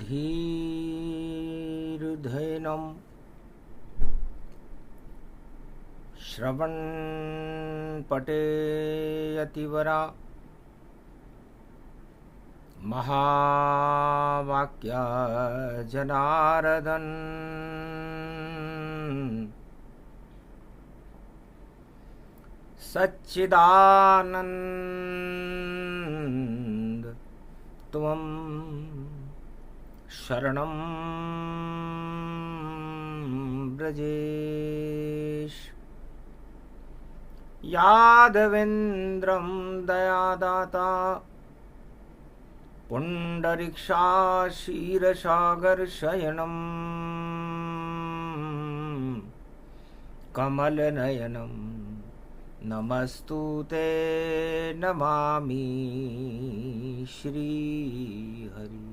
धीर्धैनं श्रवणपटेयतिवरा महावाक्या जनार्दन सच्चिदानंद त्वं शरणं व्रजेश। यादवेन्द्रं दयादाता पुण्डरीक्षाशीरसागरशयनं कमलनयनं नमस्तुते नमामि श्रीहरि।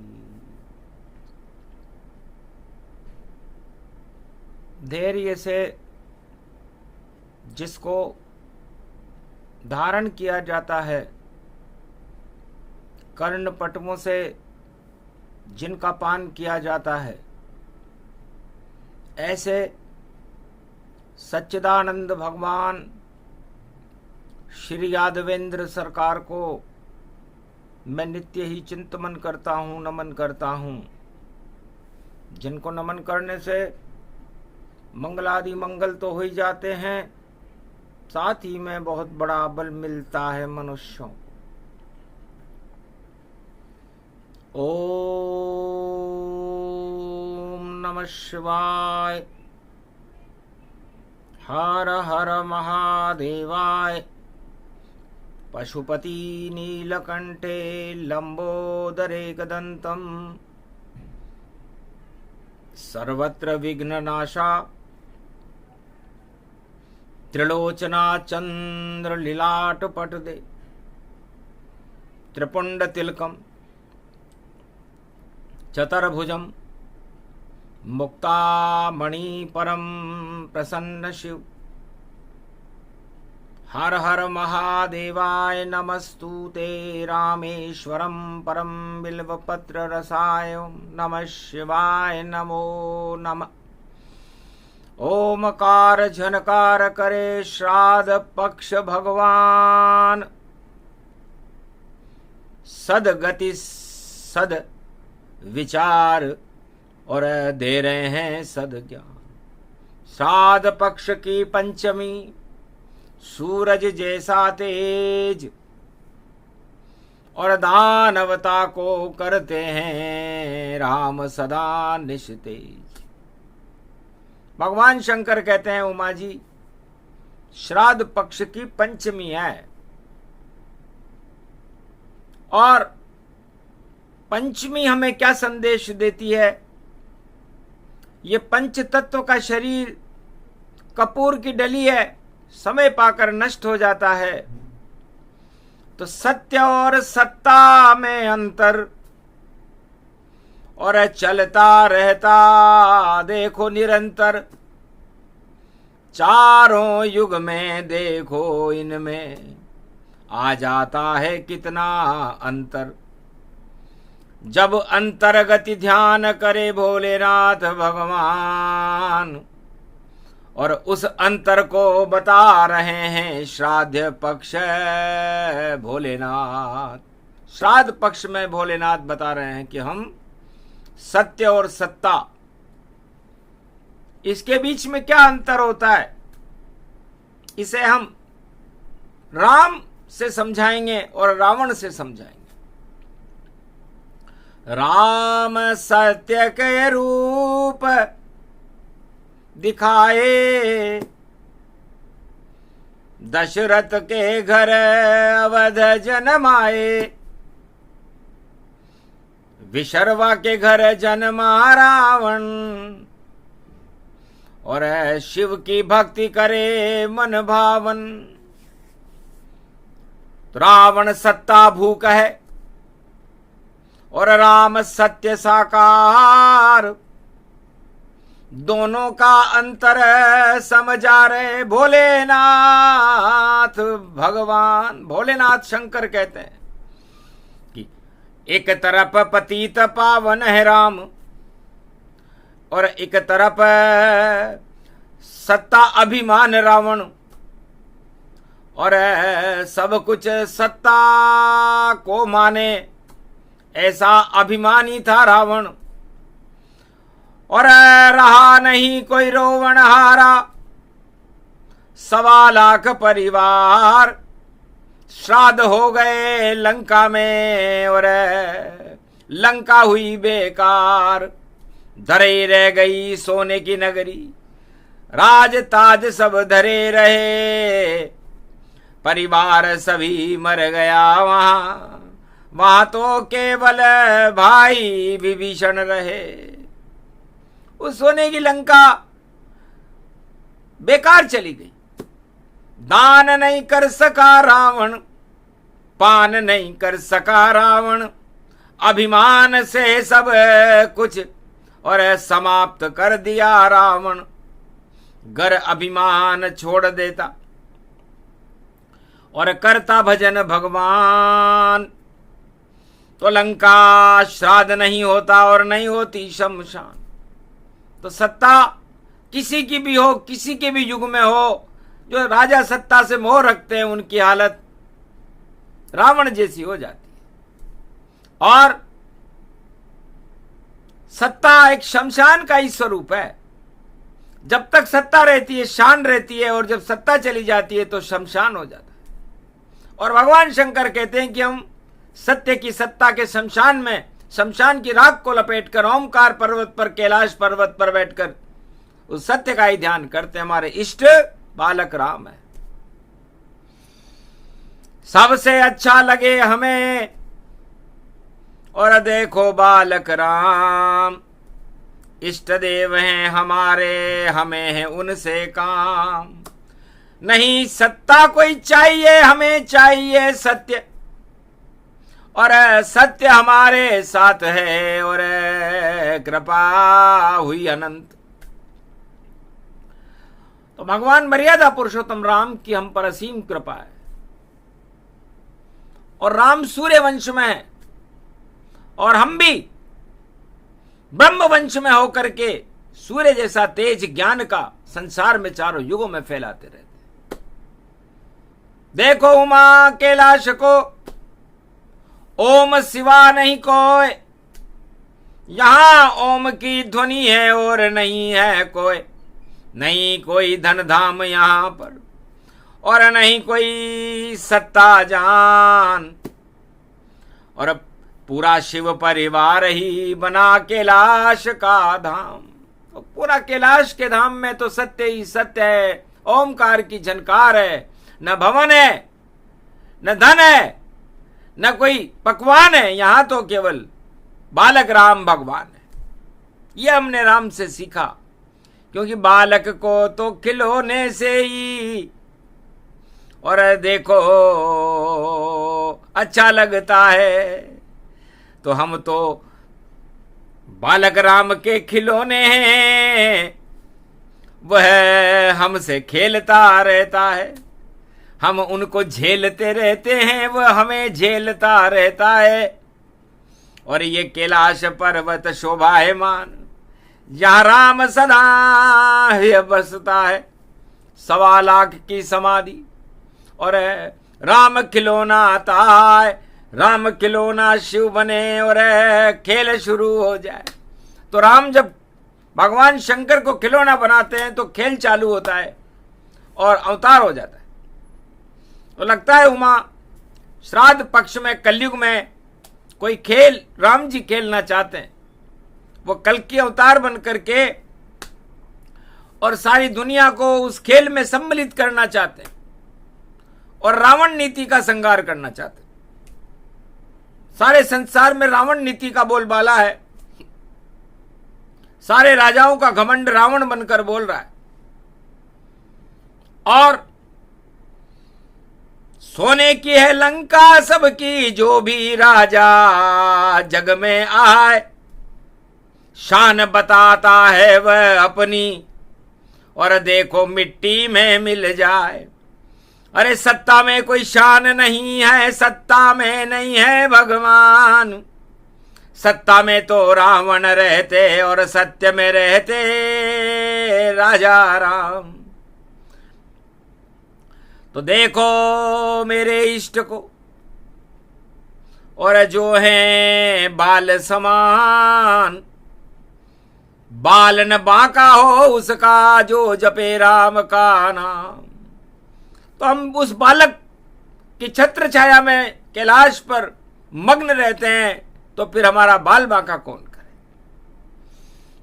धैर्य से जिसको धारण किया जाता है, कर्णपटुओं से जिनका पान किया जाता है, ऐसे सच्चिदानंद भगवान श्री यादवेंद्र सरकार को मैं नित्य ही चिंतन करता हूँ, नमन करता हूँ। जिनको नमन करने से मंगलादि मंगल तो हो ही जाते हैं, साथ ही में बहुत बड़ा बल मिलता है मनुष्यों को। ओम नमः शिवाय। हर हर महादेवाय। पशुपति नीलकंठे लंबोदरे कदंतम सर्वत्र विघ्ननाशा त्रिलोचना चंद्र लीलाट पटदे त्रिपुंड तिलकम चतुर्भुजम मुक्तामणि परम प्रसन्न शिव। हर हर महादेवाय नमस्तुते रामेश्वरम परम बिल्वपत्र रसाय नमः शिवाय नमो नमः। ओमकार झनकार करे श्राद्ध पक्ष भगवान सदगति सद विचार और दे रहे हैं सद्ज्ञान। श्राद्ध पक्ष की पंचमी सूरज जैसा तेज और दानवता को करते हैं राम सदा निस्तेज। भगवान शंकर कहते हैं उमा जी, श्राद्ध पक्ष की पंचमी है और पंचमी हमें क्या संदेश देती है। ये पंच तत्व का शरीर कपूर की डली है, समय पाकर नष्ट हो जाता है। तो सत्य और सत्ता में अंतर और चलता रहता देखो निरंतर। चारों युग में देखो इनमें आ जाता है कितना अंतर। जब अंतर्गति ध्यान करे भोलेनाथ भगवान और उस अंतर को बता रहे हैं श्राद्ध पक्ष भोलेनाथ। श्राद्ध पक्ष में भोलेनाथ बता रहे हैं कि हम सत्य और सत्ता, इसके बीच में क्या अंतर होता है, इसे हम राम से समझाएंगे और रावण से समझाएंगे। राम सत्य के रूप दिखाए, दशरथ के घर अवध जन्माए। विशर्वा के घर जन्मा रावण और शिव की भक्ति करे मन भावन। तो रावण सत्ता भूख है और राम सत्य साकार। दोनों का अंतर समझा रहे भोलेनाथ भगवान। भोलेनाथ शंकर कहते हैं एक तरफ पतित पावन है राम और एक तरफ सत्ता अभिमान रावण, और सब कुछ सत्ता को माने ऐसा अभिमानी था रावण। और रहा नहीं कोई रोवण हारा, 1.25 लाख परिवार श्राद्ध हो गए लंका में, और लंका हुई बेकार। धरे रह गई सोने की नगरी, राज ताज सब धरे रहे, परिवार सभी मर गया वहां तो केवल भाई विभीषण रहे। उस सोने की लंका बेकार चली गई। दान नहीं कर सका रावण, पान नहीं कर सका रावण, अभिमान से सब कुछ और समाप्त कर दिया रावण। गर अभिमान छोड़ देता और करता भजन भगवान, तो लंका श्राद्ध नहीं होता और नहीं होती शमशान। तो सत्ता किसी की भी हो, किसी के भी युग में हो, जो राजा सत्ता से मोह रखते हैं उनकी हालत रावण जैसी हो जाती है। और सत्ता एक शमशान का ही स्वरूप है। जब तक सत्ता रहती है शान रहती है, और जब सत्ता चली जाती है तो शमशान हो जाता है। और भगवान शंकर कहते हैं कि हम सत्य की सत्ता के शमशान में, शमशान की राख को लपेटकर ओमकार पर्वत पर, कैलाश पर्वत पर बैठकर उस सत्य का ही ध्यान करते। हमारे इष्ट बालक राम है। सबसे अच्छा लगे हमें और देखो बालक राम, इष्ट देव हैं हमारे, हमें है उनसे काम। नहीं सत्ता कोई चाहिए, हमें चाहिए सत्य, और सत्य हमारे साथ है, और कृपा हुई अनंत। तो भगवान मर्यादा पुरुषोत्तम राम की हम पर असीम कृपा है। और राम सूर्य वंश में है और हम भी ब्रह्म वंश में होकर के सूर्य जैसा तेज ज्ञान का संसार में चारों युगों में फैलाते रहते। देखो उमा कैलाश को, ओम सिवा नहीं कोई, यहां ओम की ध्वनि है और नहीं है कोई। नहीं कोई धन धाम यहां पर, और नहीं कोई सत्ता जान, और पूरा शिव परिवार ही बना कैलाश का धाम। तो पूरा कैलाश के धाम में तो सत्य ही सत्य है, ओमकार की झनकार है। न भवन है, न धन है, न कोई पकवान है, यहां तो केवल बालक राम भगवान है। यह हमने राम से सीखा, क्योंकि बालक को तो खिलौने से ही और देखो अच्छा लगता है, तो हम तो बालक राम के खिलौने हैं, वह हमसे खेलता रहता है। हम उनको झेलते रहते हैं, वह हमें झेलता रहता है। और ये कैलाश पर्वत शोभायमान, जहाँ राम सदा बसता है। 1.25 लाख की समाधि, और राम खिलौना आता है, राम खिलौना शिव बने और खेल शुरू हो जाए। तो राम जब भगवान शंकर को खिलौना बनाते हैं तो खेल चालू होता है और अवतार हो जाता है। तो लगता है उमा श्राद्ध पक्ष में, कलयुग में कोई खेल राम जी खेलना चाहते हैं। वो कल की अवतार बन करके और सारी दुनिया को उस खेल में सम्मिलित करना चाहते हैं और रावण नीति का संहार करना चाहते हैं। सारे संसार में रावण नीति का बोलबाला है। सारे राजाओं का घमंड रावण बनकर बोल रहा है। और सोने की है लंका सबकी, जो भी राजा जग में आए, शान बताता है वह अपनी, और देखो मिट्टी में मिल जाए। अरे सत्ता में कोई शान नहीं है, सत्ता में नहीं है भगवान, सत्ता में तो रावण रहते और सत्य में रहते राजा राम। तो देखो मेरे इष्ट को, और जो है बाल समान, बाल न बांका हो उसका जो जपे राम का नाम। तो हम उस बालक की छत्र छाया में कैलाश पर मग्न रहते हैं, तो फिर हमारा बाल बांका कौन करे।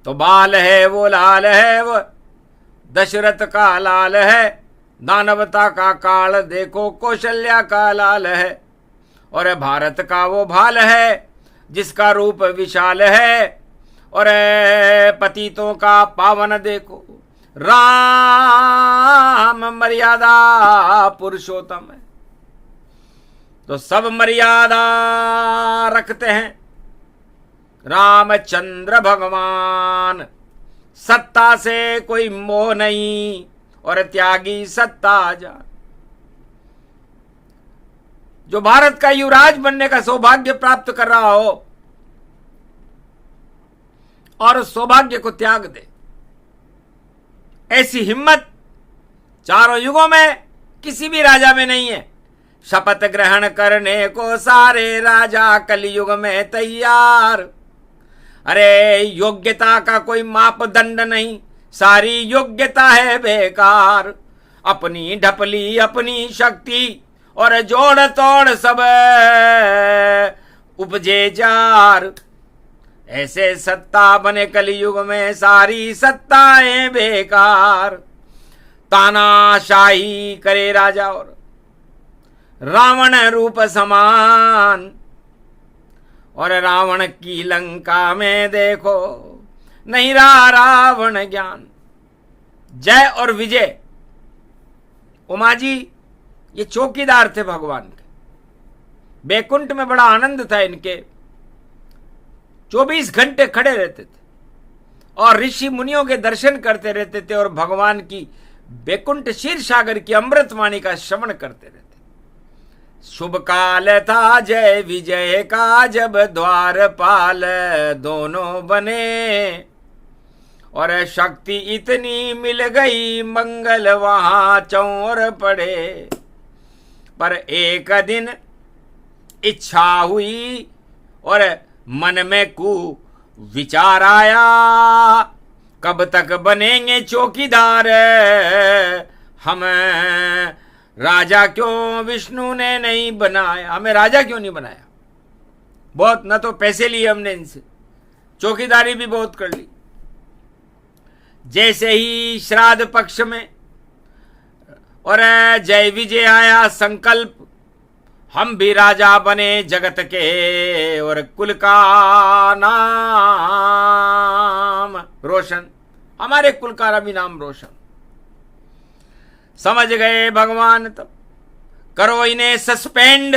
तो बाल है वो लाल है, वो दशरथ का लाल है, दानवता का काल देखो कौशल्या का लाल है, और भारत का वो भाल है जिसका रूप विशाल है, और पतितों का पावन देखो राम मर्यादा पुरुषोत्तम है। तो सब मर्यादा रखते हैं रामचंद्र भगवान, सत्ता से कोई मोह नहीं और त्यागी सत्ता जान। जो भारत का युवराज बनने का सौभाग्य प्राप्त कर रहा हो और सौभाग्य को त्याग दे, ऐसी हिम्मत चारों युगों में किसी भी राजा में नहीं है। शपथ ग्रहण करने को सारे राजा कलयुग में तैयार। अरे योग्यता का कोई मापदंड नहीं, सारी योग्यता है बेकार। अपनी ढपली अपनी शक्ति और जोड़ तोड़ सब उपजे जार। ऐसे सत्ता बने कलयुग में सारी सत्ताएं बेकार। तानाशाही करे राजा और रावण रूप समान, और रावण की लंका में देखो नहीं रहा रावण ज्ञान। जय और विजय, उमा जी ये चौकीदार थे भगवान के। बैकुंठ में बड़ा आनंद था इनके, 24 घंटे खड़े रहते थे और ऋषि मुनियों के दर्शन करते रहते थे, और भगवान की बैकुंठ क्षीर सागर की अमृतवाणी का श्रवण करते रहते। शुभ काल था जय विजय का, जब द्वारपाल दोनों बने, और शक्ति इतनी मिल गई मंगल वहां चौर पड़े। पर एक दिन इच्छा हुई और मन में विचार आया, कब तक बनेंगे चौकीदार हम, राजा क्यों विष्णु ने नहीं बनाया, हमें राजा क्यों नहीं बनाया। बहुत न तो पैसे लिए हमने इनसे, चौकीदारी भी बहुत कर ली। जैसे ही श्राद्ध पक्ष में और जय विजय आया संकल्प, हम भी राजा बने जगत के और कुल का नाम रोशन, हमारे कुल का भी नाम रोशन। समझ गए भगवान तब, करो इन्हें सस्पेंड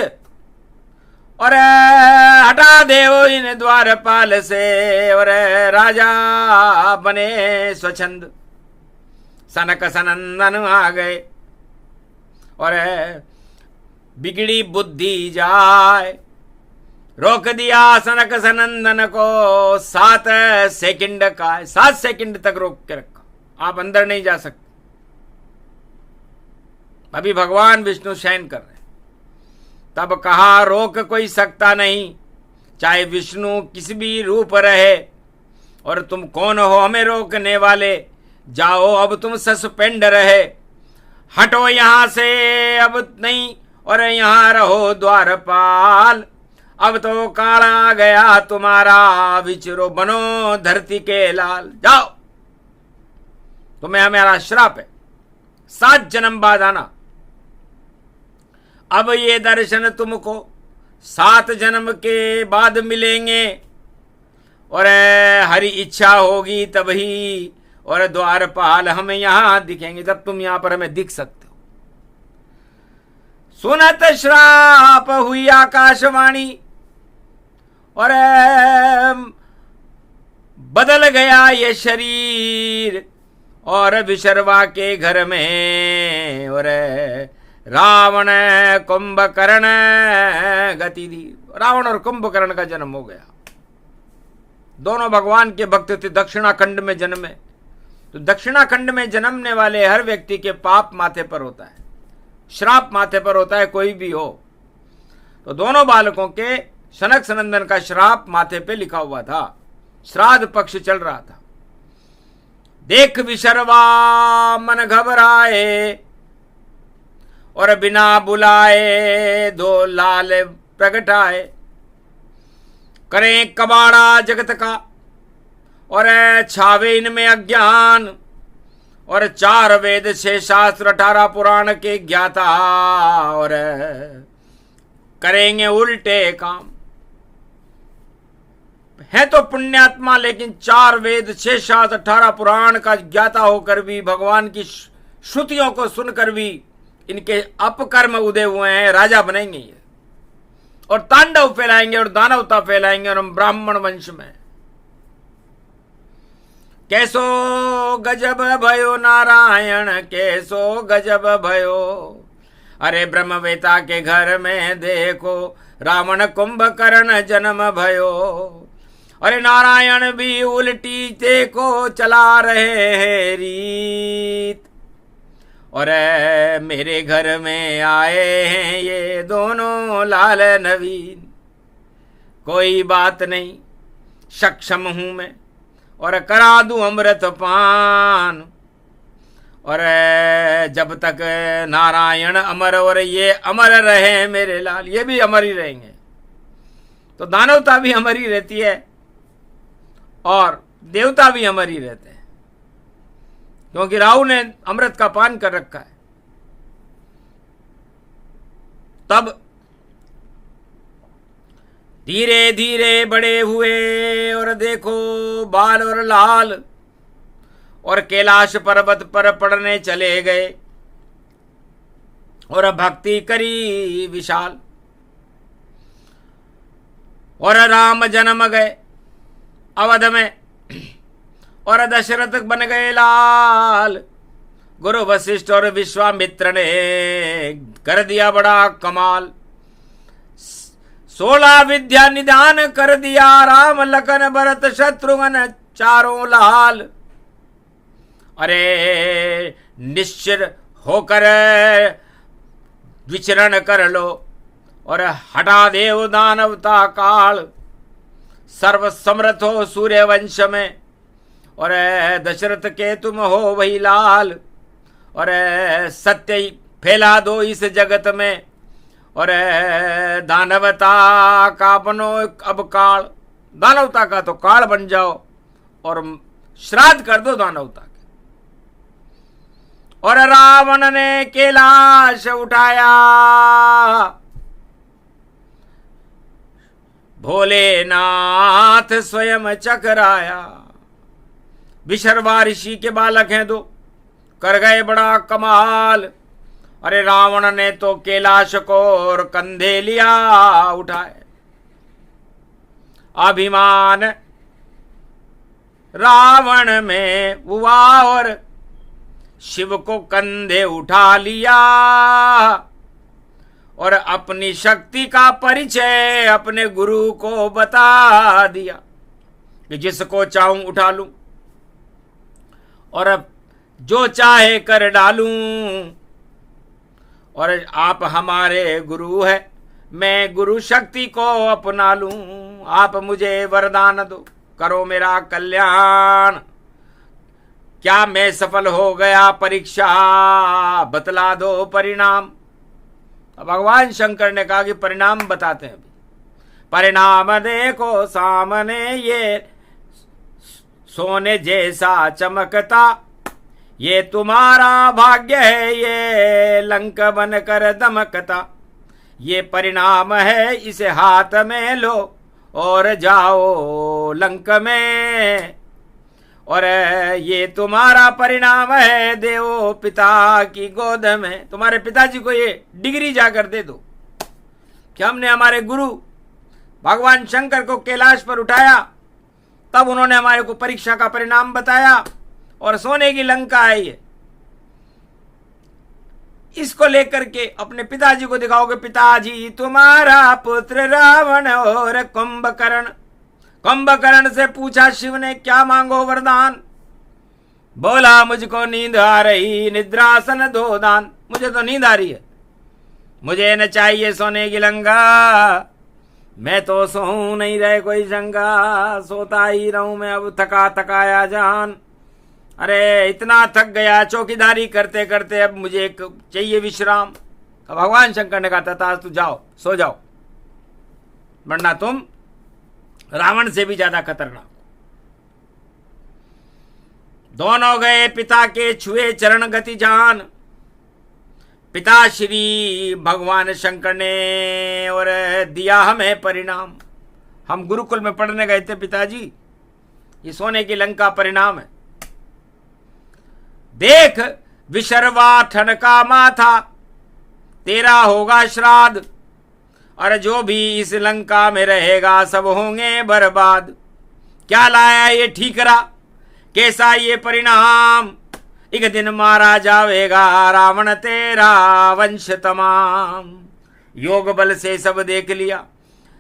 और हटा दो इन द्वारपाल से, और राजा बने स्वच्छंद। सनक सनंदन आ गए और बिगड़ी बुद्धि जाए, रोक दिया सनक सनंदन को 7 सेकंड का, 7 सेकंड तक रोक के रखा, आप अंदर नहीं जा सकते। अभी भगवान विष्णु शयन कर रहे। तब कहा रोक कोई सकता नहीं, चाहे विष्णु किसी भी रूप रहे, और तुम कौन हो हमें रोकने वाले। जाओ अब तुम सस्पेंड रहे, हटो यहां से अब नहीं, और यहां रहो द्वारपाल। अब तो काल आ गया तुम्हारा, विचरो बनो धरती के लाल। जाओ, तुम्हें हमारा श्राप है, 7 जन्म बाद आना। अब ये दर्शन तुमको 7 जन्म के बाद मिलेंगे, और हरि इच्छा होगी तभी, और द्वारपाल हमें यहां दिखेंगे, तब तुम यहां पर हमें दिख सकते हो। सुनत श्राप हुई आकाशवाणी, और बदल गया ये शरीर, और विशर्वा के घर में और रावण कुंभकर्ण गति दी। रावण और कुंभकर्ण का जन्म हो गया। दोनों भगवान के भक्त थे, दक्षिणाखंड में जन्मे। तो दक्षिणाखंड में जन्मने वाले हर व्यक्ति के पाप माथे पर होता है, श्राप माथे पर होता है, कोई भी हो। तो दोनों बालकों के सनक सनंदन का श्राप माथे पे लिखा हुआ था। श्राद्ध पक्ष चल रहा था। देख विशर्वा मन घबराए और बिना बुलाए दो लाल प्रगटाए। करें कबाड़ा जगत का और छावे इनमें अज्ञान। और 4 वेद 6 शास्त्र 18 पुराण के ज्ञाता और करेंगे उल्टे काम। है तो पुण्यात्मा, लेकिन 4 वेद 6 शास्त्र 18 पुराण का ज्ञाता होकर भी, भगवान की श्रुतियों को सुनकर भी इनके अपकर्म उदय हुए हैं। राजा बनेंगे ये और तांडव फैलाएंगे और दानवता फैलाएंगे और हम ब्राह्मण वंश में। कैसो गजब भयो नारायण, कैसो गजब भयो। अरे ब्रह्मवेता के घर में देखो रावण कुंभकर्ण जन्म भयो। अरे नारायण भी उल्टी देखो चला रहे हैं रीत। और मेरे घर में आए हैं ये दोनों लाल नवीन। कोई बात नहीं, सक्षम हूं मैं और करा दूं अमृत पान। और जब तक नारायण अमर और ये अमर रहे मेरे लाल, ये भी अमर ही रहेंगे। तो दानवता भी अमर ही रहती है और देवता भी अमर ही रहते हैं, क्योंकि राहु ने अमृत का पान कर रखा है। तब धीरे धीरे बड़े हुए और देखो बाल और लाल और कैलाश पर्वत पर पड़ने चले गए और भक्ति करी विशाल। और राम जन्म गए अवध में और दशरथ बन गए लाल। गुरु वशिष्ठ और विश्वामित्र ने कर दिया बड़ा कमाल। 16 विद्या निदान कर दिया, राम लखन भरत शत्रुघ्न चारों लाल। अरे निश्चित होकर विचरण कर लो और हटा देव दानवता काल। सर्व समर्थ हो सूर्य वंश में और दशरथ के तुम हो वही लाल। और सत्य फैला दो इस जगत में और दानवता का बनो अब काल। दानवता का तो काल बन जाओ और श्राद्ध कर दो दानवता के। और रावण ने कैलाश उठाया, भोलेनाथ स्वयं चकराया। विशर्वा ऋषि के बालक हैं दो, कर गए बड़ा कमाल। अरे रावण ने तो कैलाश को और कंधे लिया उठाए। अभिमान रावण में हुआ और शिव को कंधे उठा लिया। और अपनी शक्ति का परिचय अपने गुरु को बता दिया कि जिसको चाहूं उठा लूं और अब जो चाहे कर डालूं। और आप हमारे गुरु है, मैं गुरु शक्ति को अपना लूं। आप मुझे वरदान दो, करो मेरा कल्याण। क्या मैं सफल हो गया परीक्षा, बतला दो परिणाम। भगवान शंकर ने कहा कि परिणाम बताते हैं। परिणाम देखो सामने ये सोने जैसा चमकता। ये तुम्हारा भाग्य है ये लंक बनकर दमकता। ये परिणाम है इसे हाथ में लो और जाओ लंक में। और ये तुम्हारा परिणाम है देवो पिता की गोद में। तुम्हारे पिताजी को ये डिग्री जाकर दे दो कि हमने हमारे गुरु भगवान शंकर को कैलाश पर उठाया, तब उन्होंने हमारे को परीक्षा का परिणाम बताया और सोने की लंका है ये। इसको लेकर के अपने पिताजी को दिखाओगे, पिताजी तुम्हारा पुत्र रावण और कुंभकर्ण कुंभकर्ण से पूछा शिव ने, क्या मांगो वरदान? बोला, मुझको नींद आ रही, निद्रासन दो दान। मुझे तो नींद आ रही है, मुझे न चाहिए सोने की लंका, मैं तो सोऊं नहीं रहे कोई शंका, सोता ही रहूं मैं अब थका थकाया जान। अरे इतना थक गया चौकीदारी करते करते, अब मुझे एक चाहिए विश्राम। तो भगवान शंकर ने कहा, तथास्तु, जाओ सो जाओ, वरना तुम रावण से भी ज्यादा खतरनाक। दोनों गए, पिता के छुए चरण गति जान। पिता श्री भगवान शंकर ने और दिया हमें परिणाम। हम गुरुकुल में पढ़ने गए थे पिताजी, ये सोने की लंका परिणाम है। देख विशर्वा ठनका माथा, तेरा होगा श्राद्ध, और जो भी इस लंका में रहेगा सब होंगे बर्बाद। क्या लाया ये ठीकरा, कैसा ये परिणाम, एक दिन मारा जाएगा रावण तेरा वंश तमाम। योग बल से सब देख लिया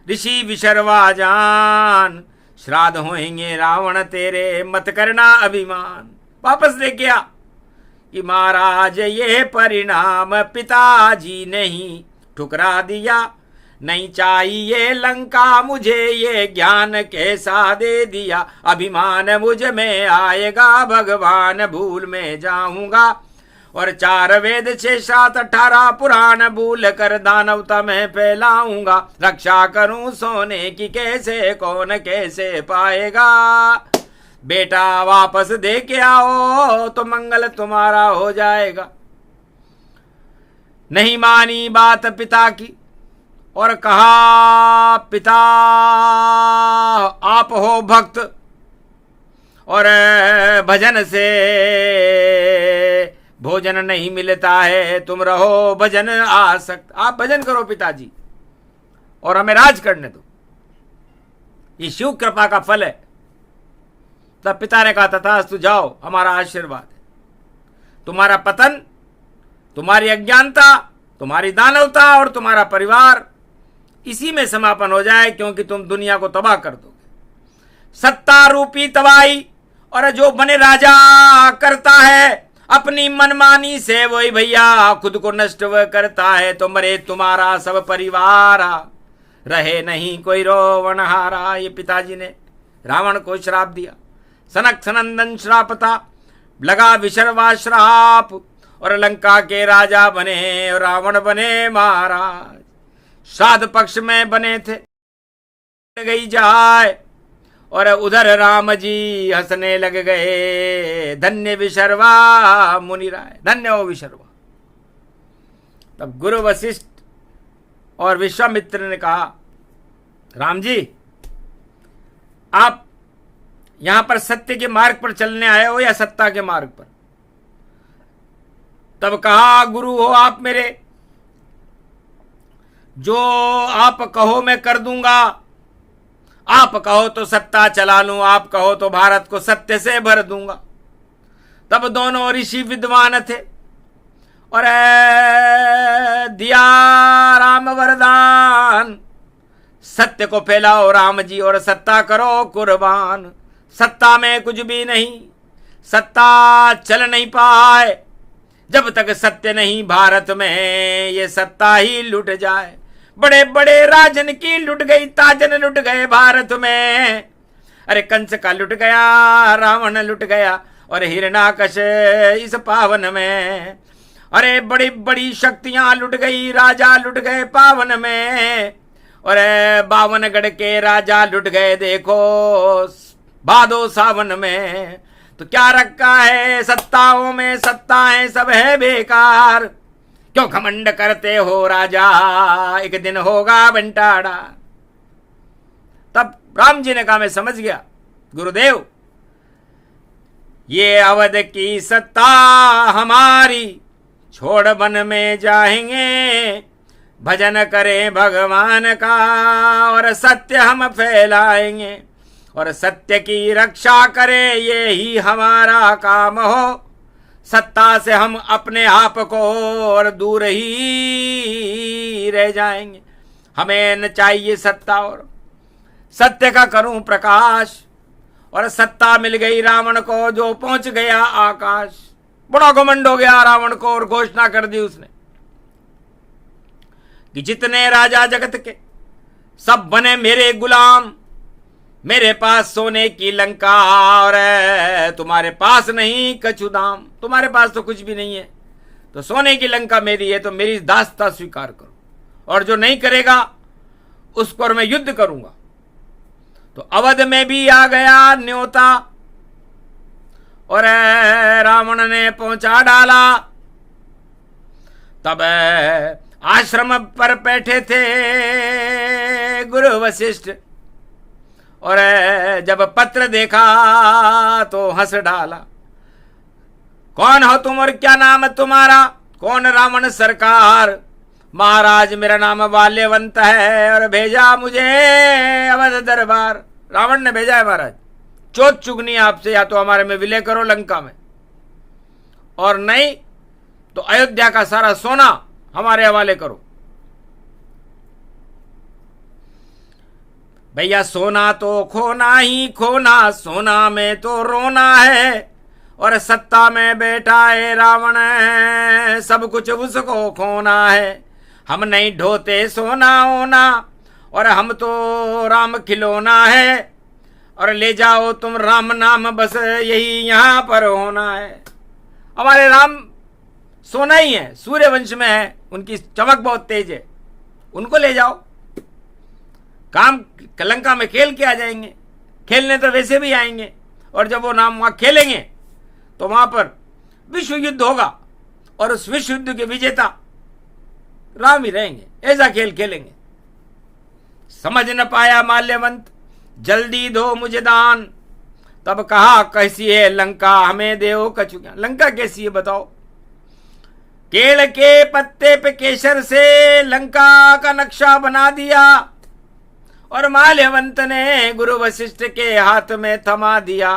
ऋषि विशर्वा जान, श्राद्ध होंगे रावण तेरे, मत करना अभिमान। वापस लेके आ कि महाराज ये परिणाम पिताजी ने ही ठुकरा दिया, नहीं चाहिए लंका मुझे, ये ज्ञान कैसा दे दिया। अभिमान मुझ में आएगा भगवान, भूल में जाऊंगा, और 4 वेद 6 7 18 पुराण भूल कर दानवता में फैलाऊंगा। रक्षा करूं सोने की कैसे, कौन कैसे पाएगा। बेटा वापस दे के आओ तो मंगल तुम्हारा हो जाएगा। नहीं मानी बात पिता की और कहा, पिता आप हो भक्त और भजन से भोजन नहीं मिलता है, तुम रहो भजन आसक्त। आप भजन करो पिताजी और हमें राज करने दो, ये शिव कृपा का फल है। तब पिता ने कहा, तथास्तु, जाओ, हमारा आशीर्वाद है। तुम्हारा पतन, तुम्हारी अज्ञानता, तुम्हारी दानवता और तुम्हारा परिवार इसी में समापन हो जाए, क्योंकि तुम दुनिया को तबाह कर दोगे। सत्ता रूपी तबाही, और जो बने राजा करता है अपनी मनमानी से, वही भैया खुद को नष्ट वह करता है। तो मरे तुम्हारा सब परिवार, रहे नहीं कोई रोवनहारा। ये पिताजी ने रावण को श्राप दिया। सनक सनंदन श्रापता, लगा विशर्वा श्राप, और लंका के राजा बने और रावण बने महाराज। श्राद्ध पक्ष में बने थे, गई जाए, और उधर राम जी हंसने लग गए। धन्य विशर्वा मुनिराय, धन्य हो विशर्वा। तब गुरु वशिष्ठ और विश्वामित्र ने कहा, राम जी आप यहां पर सत्य के मार्ग पर चलने आए हो या सत्ता के मार्ग पर? तब कहा, गुरु हो आप मेरे, जो आप कहो मैं कर दूंगा। आप कहो तो सत्ता चला लूं, आप कहो तो भारत को सत्य से भर दूंगा। तब दोनों ऋषि विद्वान थे और दिया राम वरदान, सत्य को फैलाओ राम जी और सत्ता करो कुर्बान। सत्ता में कुछ भी नहीं, सत्ता चल नहीं पाए जब तक सत्य नहीं भारत में, ये सत्ता ही लुट जाए। बड़े बड़े राजन की लुट गई, ताजन लुट गए भारत में। अरे कंस का लुट गया, रावण लुट गया, और हिरणाकश इस पावन में। अरे बड़ी बड़ी शक्तियां लुट गई, राजा लुट गए पावन में। और 52 के राजा लुट गए, देखो भादो सावन में। तो क्या रखा है सत्ताओं में, सत्ताएं सब है बेकार। क्यों घमंड करते हो राजा, एक दिन होगा बंटाड़ा। तब राम जी ने कहा, मैं समझ गया गुरुदेव, ये अवध की सत्ता हमारी, छोड़ वन में जाएंगे, भजन करें भगवान का और सत्य हम फैलाएंगे, और सत्य की रक्षा करें, ये ही हमारा काम हो। सत्ता से हम अपने आप को और दूर ही रह जाएंगे। हमें न चाहिए सत्ता और सत्य का करूं प्रकाश, और सत्ता मिल गई रावण को जो पहुंच गया आकाश। बड़ा घमंड हो गया रावण को और घोषणा कर दी उसने कि जितने राजा जगत के सब बने मेरे गुलाम, मेरे पास सोने की लंका और तुम्हारे पास नहीं कछुदाम। तुम्हारे पास तो कुछ भी नहीं है, तो सोने की लंका मेरी है, तो मेरी दासता स्वीकार करो, और जो नहीं करेगा उसको और मैं युद्ध करूंगा। तो अवध में भी आ गया न्योता और रावण ने पहुंचा डाला। तब आश्रम पर बैठे थे गुरु वशिष्ठ, और जब पत्र देखा तो हंस डाला। कौन हो तुम और क्या नाम तुम्हारा? कौन रावण सरकार? महाराज मेरा नाम बाल्यवंत है और भेजा मुझे अवध दरबार। रावण ने भेजा है महाराज, चोट चुगनी आपसे, या तो हमारे में विलय करो लंका में, और नहीं तो अयोध्या का सारा सोना हमारे हवाले करो। भैया सोना तो खोना ही खोना, सोना में तो रोना है, और सत्ता में बैठा है रावण, सब कुछ उसको खोना है। हम नहीं ढोते सोना ओना, और हम तो राम खिलौना है, और ले जाओ तुम राम नाम, बस यही यहां पर होना है। हमारे राम सोना ही है, सूर्य वंश में है, उनकी चमक बहुत तेज है, उनको ले जाओ, काम लंका में खेल के आ जाएंगे। खेलने तो वैसे भी आएंगे, और जब वो नाम वहां खेलेंगे तो वहां पर विश्व युद्ध होगा, और उस विश्व युद्ध के विजेता राम ही रहेंगे। ऐसा खेल खेलेंगे। समझ न पाया माल्यवंत, जल्दी दो मुझे दान। तब कहा कैसी है लंका, हमें देओ कछुआ। लंका कैसी है बताओ? केड़ के पत्ते पे केसर से लंका का नक्शा बना दिया, और माल्यवंत ने गुरु वशिष्ठ के हाथ में थमा दिया।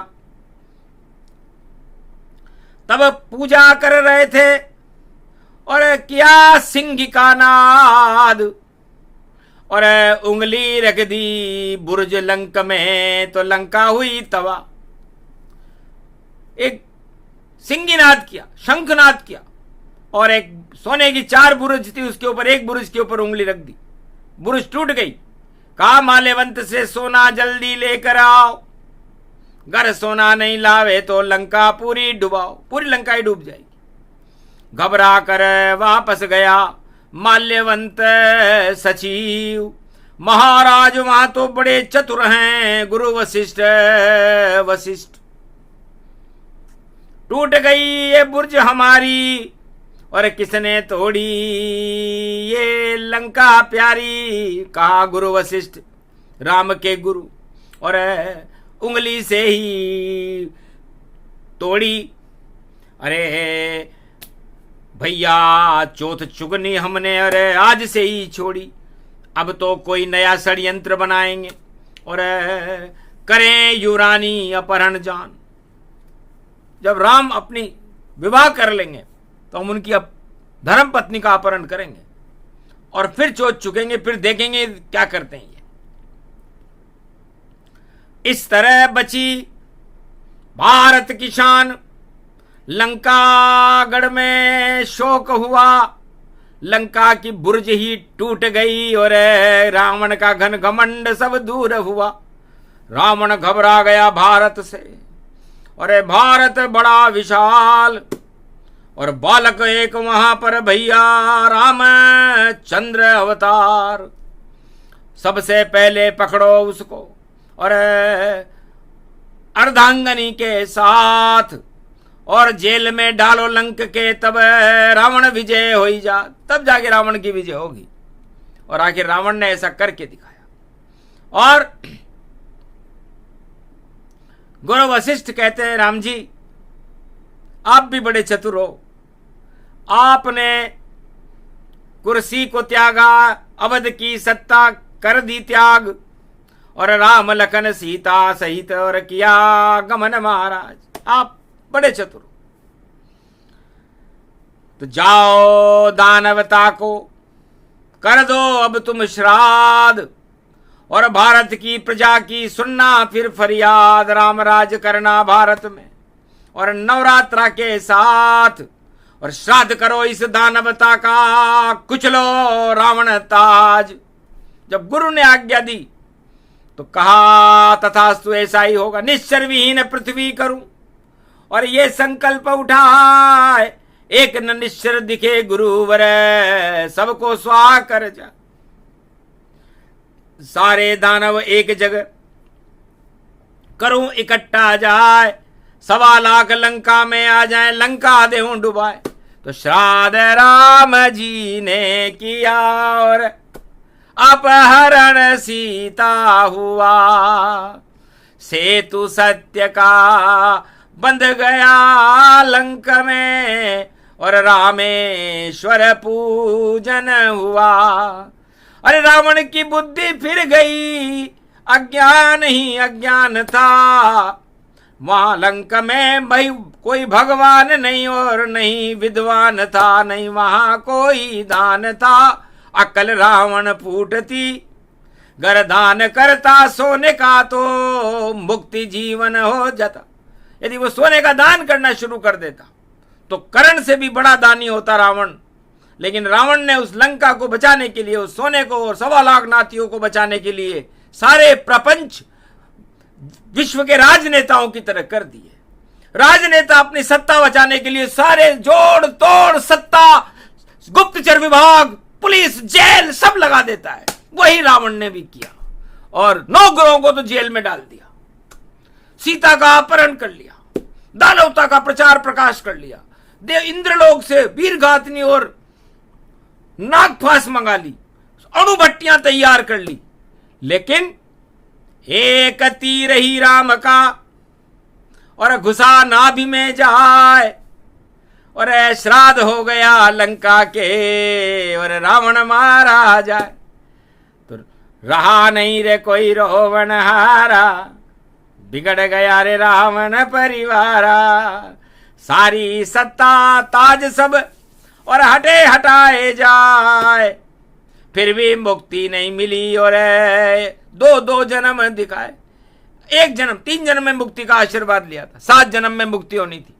तब पूजा कर रहे थे और किया सिंह का नाद, और उंगली रख दी बुर्ज लंक में, तो लंका हुई तवा। एक सिंहनाद किया, शंखनाद किया, और एक सोने की 4 बुर्ज थी, उसके ऊपर एक बुर्ज के ऊपर उंगली रख दी, बुर्ज टूट गई। कहा माल्यवंत से सोना जल्दी लेकर आओ, घर सोना नहीं लावे तो लंका पूरी डुबाओ। पूरी लंका ही डूब जाएगी। घबरा कर वापस गया माल्यवंत सचिव। महाराज वहां तो बड़े चतुर हैं गुरु वशिष्ठ। टूट गई ये बुर्ज हमारी, और किसने तोड़ी ये लंका प्यारी। कहा गुरु वशिष्ठ, राम के गुरु, और उंगली से ही तोड़ी। अरे भैया चौथ चुगनी हमने अरे आज से ही छोड़ी। अब तो कोई नया षड्यंत्र बनाएंगे और करें युरानी अपहरण जान। जब राम अपनी विवाह कर लेंगे तो हम उनकी धर्म पत्नी का अपहरण करेंगे और फिर चोट चुकेंगे, फिर देखेंगे क्या करते हैं ये। इस तरह बची भारत की शान। लंकागढ़ में शोक हुआ, लंका की बुर्ज ही टूट गई और रावण का घन घमंड सब दूर हुआ। रावण घबरा गया भारत से, और भारत बड़ा विशाल, और बालक एक वहां पर भैया रामचंद्र अवतार। सबसे पहले पकड़ो उसको और अर्धांगनी के साथ, और जेल में डालो लंक के, तब रावण विजय हो ही जा। तब जाके रावण की विजय होगी। और आखिर रावण ने ऐसा करके दिखाया। और गुरु वशिष्ठ कहते हैं, राम जी आप भी बड़े चतुर हो, आपने कुर्सी को त्यागा, अवध की सत्ता कर दी त्याग, और राम लखन सीता सहित और किया गमन महाराज। आप बड़े चतुर। तो जाओ दानवता को कर दो अब तुम श्राद्ध, और भारत की प्रजा की सुनना फिर फरियाद, राम राज करना भारत में और नवरात्रा के साथ, और श्राद्ध करो इस दानवता का, कुचलो रावण ताज। जब गुरु ने आज्ञा दी तो कहा तथास्तु, ऐसा ही होगा। निश्चर विहीन पृथ्वी करूं और ये संकल्प उठाए, एक न निश्चर दिखे गुरुवर, सबको स्वाहा कर जा। सारे दानव एक जगह करूं इकट्ठा जाए, 1.25 लाख लंका में आ जाए, लंका देहूं डुबाए। तो श्राद्ध राम जी ने किया और अपहरण सीता हुआ, सेतु सत्य का बंध गया लंक में और रामेश्वर पूजन हुआ। अरे रावण की बुद्धि फिर गई, अज्ञान ही अज्ञान था। वहां लंक में भाई कोई भगवान नहीं और नहीं विद्वान था, नहीं वहां कोई दान था। अकल रावण फूटती, गर दान करता सोने का तो मुक्ति जीवन हो जाता। यदि वो सोने का दान करना शुरू कर देता तो कर्ण से भी बड़ा दानी होता रावण। लेकिन रावण ने उस लंका को बचाने के लिए, उस सोने को और 1.25 लाख नातियों को बचाने के लिए सारे प्रपंच विश्व के राजनेताओं की तरह कर दिए। राजनेता अपनी सत्ता बचाने के लिए सारे जोड़ तोड़, सत्ता, गुप्तचर विभाग, पुलिस, जेल सब लगा देता है। वही रावण ने भी किया और 9 ग्रहों को तो जेल में डाल दिया, सीता का अपहरण कर लिया, दानवता का प्रचार प्रकाश कर लिया, इंद्रलोक से वीरघातनी और नागफास मंगा ली, अणु भट्टियां तैयार कर ली। लेकिन एक तीर ही राम का और घुसा नाभि में जाए और श्राद्ध हो गया लंका के और रावण मारा जाए। तो रहा नहीं रे कोई रोवण हारा, बिगड़ गया रे रावण परिवारा। सारी सत्ता ताज सब और हटे हटाए जाए, फिर भी मुक्ति नहीं मिली और 2 जन्म दिखाए। 1 जन्म, 3 जन्म में मुक्ति का आशीर्वाद लिया था, 7 जन्म में मुक्ति होनी थी,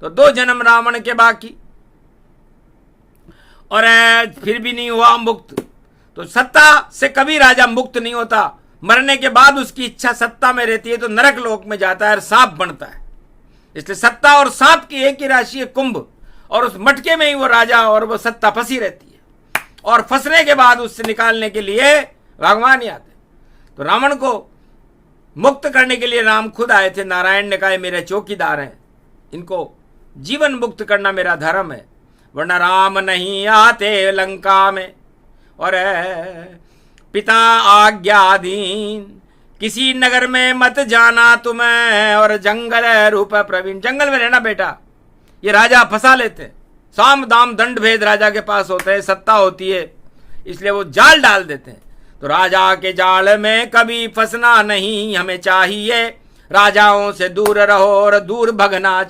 तो 2 जन्म रावण के बाकी और फिर भी नहीं हुआ मुक्त। तो सत्ता से कभी राजा मुक्त नहीं होता, मरने के बाद उसकी इच्छा सत्ता में रहती है तो नरक लोक में जाता है और सांप बनता है। इसलिए सत्ता और सांप की एक ही राशि है कुंभ, और उस मटके में ही वो राजा और वो सत्ता फंसी रहती है और फंसने के बाद उससे निकालने के लिए भगवान ही आते। तो रावण को मुक्त करने के लिए राम खुद आए थे। नारायण ने कहा मेरे चौकीदार हैं, इनको जीवन मुक्त करना मेरा धर्म है, वरना राम नहीं आते लंका में। और पिता आज्ञाधीन किसी नगर में मत जाना तुम्हें, और जंगल रूप प्रवीण, जंगल में रहना बेटा। ये राजा फंसा लेते, साम दाम दंड भेद राजा के पास होते हैं, सत्ता होती है, इसलिए वो जाल डाल देते हैं। तो राजा के जाल में कभी फंसना नहीं हमें चाहिए, राजाओं से दूर रहो और दूर भगना।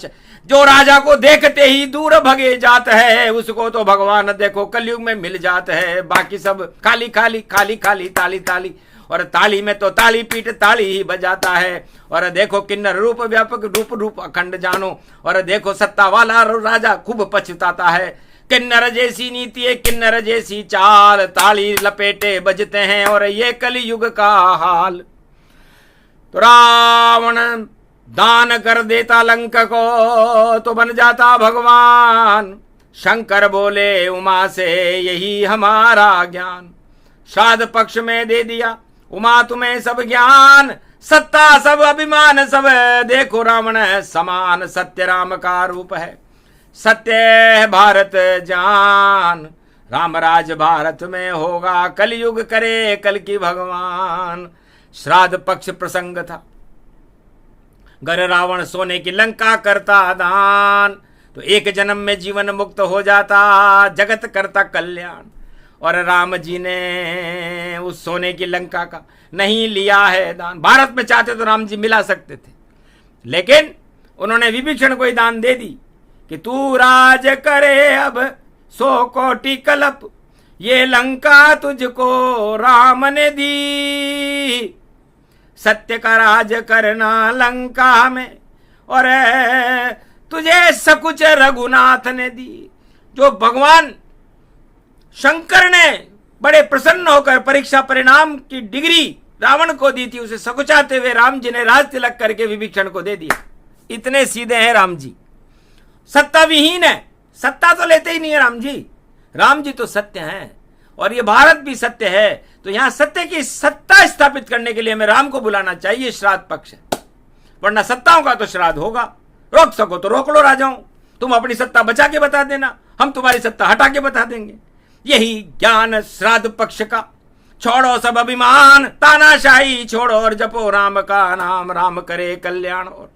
जो राजा को देखते ही दूर भगे जाता है उसको तो भगवान देखो कलयुग में मिल जाता है। बाकी सब खाली खाली खाली खाली, ताली ताली, और ताली में तो ताली पीट ताली ही बजाता है। और देखो किन्नर रूप व्यापक, रूप रूप अखंड जानो। और देखो सत्ता वाला राजा खूब पछताता है। किन्नर जैसी नीति है, किन्नर जैसी चाल, ताली लपेटे बजते हैं और ये कलयुग का हाल। तो रावण दान कर देता लंक को तो बन जाता भगवान। शंकर बोले उमा से यही हमारा ज्ञान, श्राद्ध पक्ष में दे दिया उमा तुम्हें सब ज्ञान। सत्ता सब अभिमान सब देखो रावण समान, सत्य राम का रूप है, सत्य है भारत जान। राम राज भारत में होगा, कलयुग करे कल की भगवान। श्राद्ध पक्ष प्रसंग था, गर रावण सोने की लंका करता दान, तो 1 जन्म में जीवन मुक्त हो जाता, जगत करता कल्याण। और राम जी ने उस सोने की लंका का नहीं लिया है दान। भारत में चाहते तो राम जी मिला सकते थे, लेकिन उन्होंने विभीषण को ही दान दे दी कि तू राज करे अब 100 कोटि कलप, ये लंका तुझको राम ने दी, सत्य का राज करना लंका में, और तुझे सकुच रघुनाथ ने दी। जो भगवान शंकर ने बड़े प्रसन्न होकर परीक्षा परिणाम की डिग्री रावण को दी थी, उसे सकुचाते हुए राम जी ने राज तिलक करके विभीषण को दे दिया। इतने सीधे हैं राम जी, सत्ता विहीन है, सत्ता तो लेते ही नहीं है राम जी। राम जी तो सत्य हैं और ये भारत भी सत्य है, तो यहां सत्य की सत्ता स्थापित करने के लिए हमें राम को बुलाना चाहिए। श्राद्ध पक्ष है, वरना सत्ताओं का तो श्राद्ध होगा। रोक सको तो रोक लो राजाओं, तुम अपनी सत्ता बचा के बता देना, हम तुम्हारी सत्ता हटा के बता देंगे। यही ज्ञान श्राद्ध पक्ष का। छोड़ो सब अभिमान, तानाशाही छोड़ो और जपो राम का नाम, राम करे कल्याण और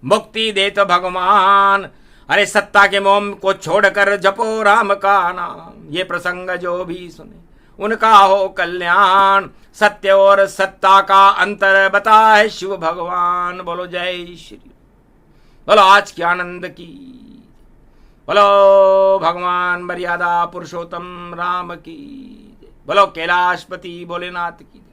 मुक्ति दे तो भगवान। अरे सत्ता के मोह को छोड़कर जपो राम का नाम, ये प्रसंग जो भी सुने उनका हो कल्याण। सत्य और सत्ता का अंतर बताए शिव भगवान। बोलो जय श्री, बोलो आज के आनंद की, बोलो भगवान मर्यादा पुरुषोत्तम राम की, बोलो कैलाशपति भोलेनाथ की।